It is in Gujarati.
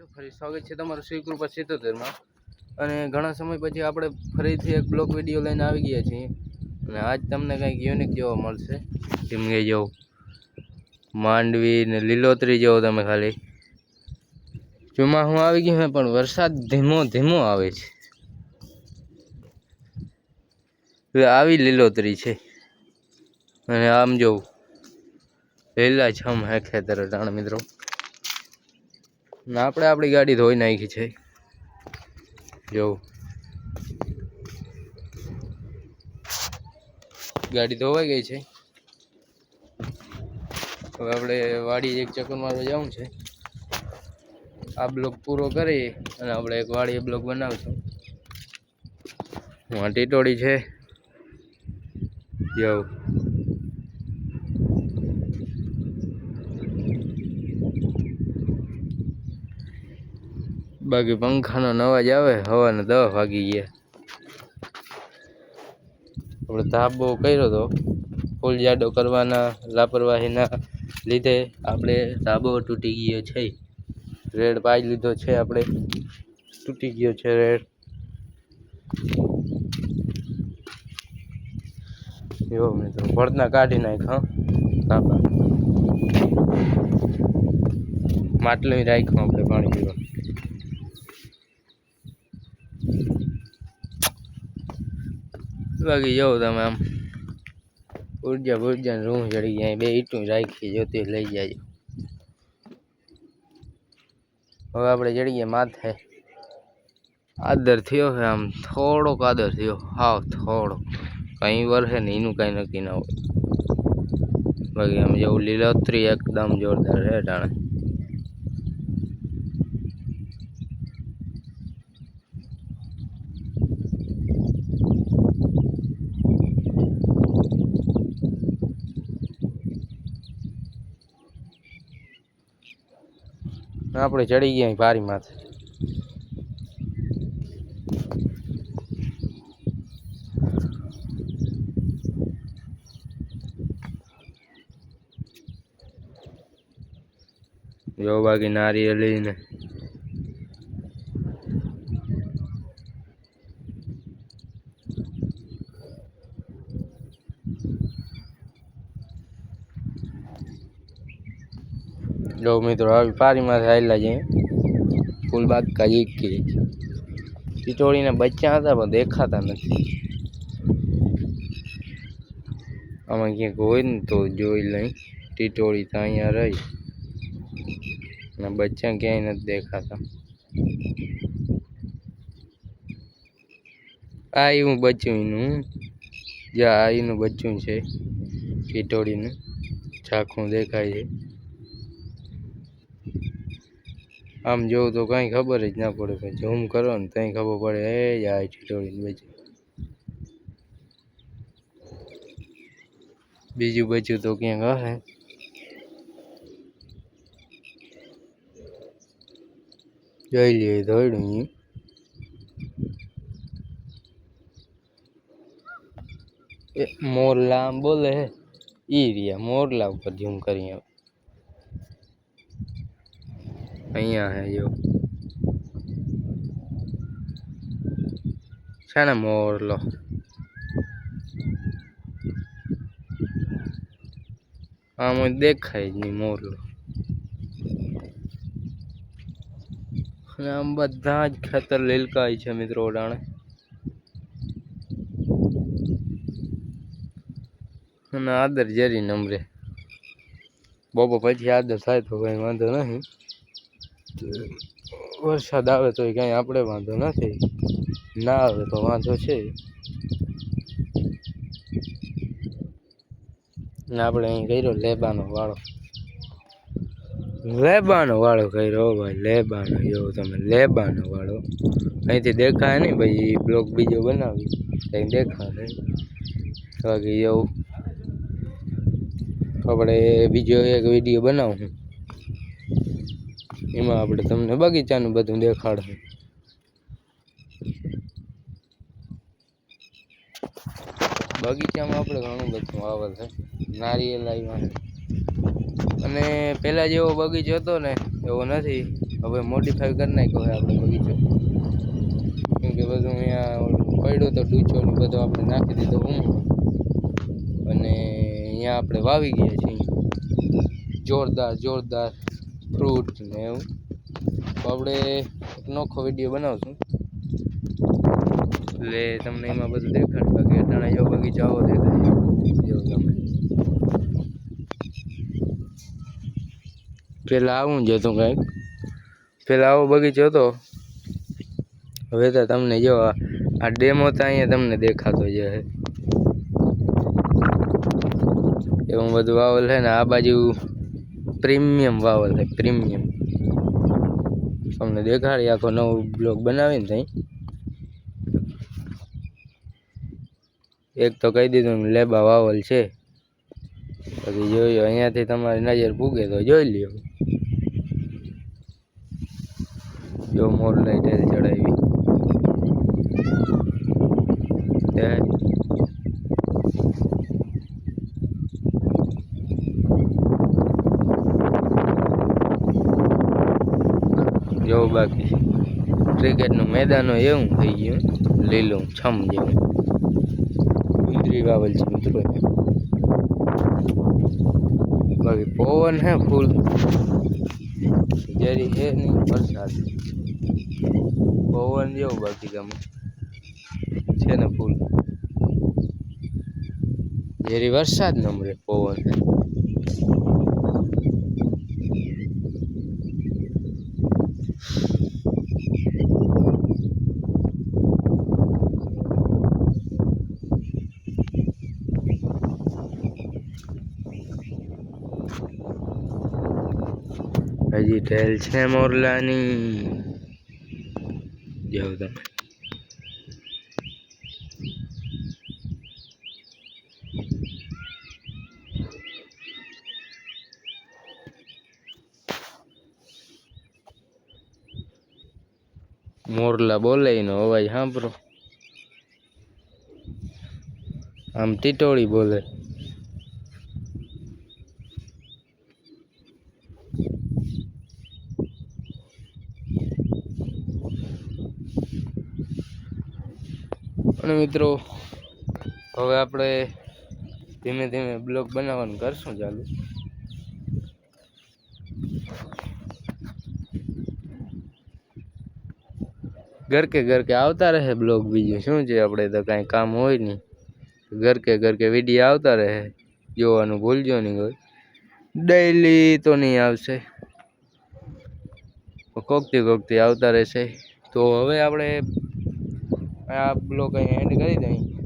મિત્રો ફરી સ્વાગત છે તમારું શ્રીકૃપા 77 માં। અને ઘણા સમય પછી આપણે ફરીથી એક બ્લોગ વિડીયો લઈને આવી ગયા છીએ અને આજ તમને કંઈક યુનિક જોવા મળશે। જેમ કે જો માંડવી ને લીલોતરી જેવો તમે ખાલી ચોમાસું આવી ગયું છે પણ વરસાદ ધીમો ધીમો આવે છે। આવી લીલોતરી છે અને આમ જો લીલાછમ હે ખેતર અટાણે મિત્રો। ના આપણે આપણી ગાડી ધોઈ નાખી છે જો ગાડી ધોવાઈ ગઈ છે। હવે આપણે વાડી એક ચક્કર મારવા જવું છે। આ બ્લોક પૂરો કરી અને આપણે એક વાડી બ્લોક બનાવશું। હું ટીટોડી છે જો બાકી પંખાનો અવાજ આવે। હવાના 10 વાગી ગયા। આપણે ધાબો કર્યો તો ફૂલ જાડો કરવાના લાપરવાહીના લીધે આપણે ધાબો તૂટી ગયો છે। રેડ પાઈ લીધો છે આપણે, તૂટી ગયો છે રેડ। જો મિત્રો ભરતના કાઢી નાખ્યા ધાબા, માટલું રાખ્યું આપણે પાણી પીવા। બાકી જો તમે આમ ઉર્જા રૂમ ચડી ગયા। બે ઈટું રાખી જોતી લઈ જાય। હવે આપણે ચડી ગયા માથે। આદર થયો છે આમ થોડોક આદર થયો, હાવ થોડો, કઈ વર્ષે ને એનું કઈ નક્કી ના હોય। બાકી આમ જેવું લીલોતરી એકદમ જોરદાર છે ટાણે। આપણે ચડી ગયા પારી માથે। જો બાકી નારિયેળી ને જો મિત્રો આવી પારી માં આવેલા છે ફૂલ બાગ કાજી કે ટીટોળીના બચ્ચા હતા પણ દેખાતા નથી। આમાં ક્યાંક હોય ને તો જોઈ લઈ। ટીટોળી તો અહીંયા રહી અને બચ્ચા ક્યાંય નથી દેખાતા। આ એવું બચ્ચું એનું, જ્યાં એનું બચ્ચું છે ટીટોળીનું ઝાંખું દેખાય છે। આમ જોઉં તો કઈ ખબર જ ના પડે, પણ ઝૂમ કરો ને તઈ ખબર પડે એ આ ટીટોળીનું બચ્ચું। બીજું બચ્ચું તો ક્યાંક હશે। જોઈ લઈએ ધોઈડું એ મોરલા આમ બોલે હે ઈ રહ્યા મોરલા ઉપર ઝૂમ કરી અહીંયા હે જો છે ને મોરલો। આમ દેખાય જ નહીં મોરલો। અને આમ બધા જ ખેતર લીલકાય છે મિત્રો ડાણે। અને આદર જરી નમરે બપોર પછી આદર થાય તો કઈ વાંધો નહીં। વરસાદ આવે તો કઈ આપણે વાંધો નથી, ના આવે તો વાંધો છે। આપણે અહીં કર્યો લેબાનો વાળો કર્યો ભાઈ। લેબાનો જો તમે લેબાનો વાળો અહીંથી દેખાય નહીં ભાઈ, બ્લોક બીજો બનાવી કઈ દેખાશે। બાકી એવું આપણે બીજો એક વિડીયો બનાવું એમાં આપણે તમને બગીચાનું બધું દેખાડશું। બગીચામાં આપણે ઘણું બધું વાવેલ છે। નારિયેળ આવ્યા અને પહેલા જેવો બગીચો હતો ને એવો નથી। હવે મોડિફાઈ કરી નાખ્યો હોય આપણે બગીચો, કેમ કે બધું અહીંયા પડ્યો તો ડૂચો ને બધો આપણે નાખી દીધો અને અહીંયા આપણે વાવી ગયા છીએ જોરદાર ફ્રૂટ ને એવું. તો આપણે એક નોખો વિડીયો બનાવશું એટલે તમને એમાં બધું દેખાડે. બાકી અટાણા એવો બગીચો આવો દેખાય જેવું તમે પેલા આવું જ હતું કંઈક, પેલા આવો બગીચો હતો. હવે તો તમને જો આ ડેમો તો અહીંયા તમને દેખાતો જ હે એવું બધું વાવલ છે ને. આ બાજુ પ્રીમિયમ વાવલ છે, પ્રીમિયમ. તમને દેખાડી આખો નવો બ્લોગ બનાવીને ત્યાં એક તો કહી દીધું લેબા વાવલ છે. પછી જોયો અહીંયાથી તમારી નજર પૂગે તો જોઈ લ્યો. જો મોર લાઈટ ચડાવી જો. બાકી ક્રિકેટનું મેદાનો એવું થઈ ગયું લીલું છમ જેવું. ઉંદરી વાવલ છે મિત્રો. બાકી પવન હે ફૂલ જેરી હે નહીં વરસાદ પવન જેવું. બાકી ગમે છે ને ફૂલ જેરી વરસાદ નમરે પવન હે. હજી ઢેલ છે મોરલાની જાઓ તમે. મોરલા બોલે એનો અવાજ સાંભળો, આમ ટીટોળી બોલે. અને મિત્રો હવે આપણે ધીમે ધીમે બ્લોગ બનાવવાનું કરશું ચાલુ. ઘર કે આવતા રહે બ્લોગ. બીજું શું છે, આપણે તો કાંઈ કામ હોય નહીં. ઘર કે વિડીયો આવતા રહે, જોવાનું ભૂલજો નહીં. કોઈ ડેઈલી તો નહીં આવશે, કોકથી આવતા રહેશે. તો હવે આપણે આ બ્લોગ અહીં એન્ડ કરી દઈએ.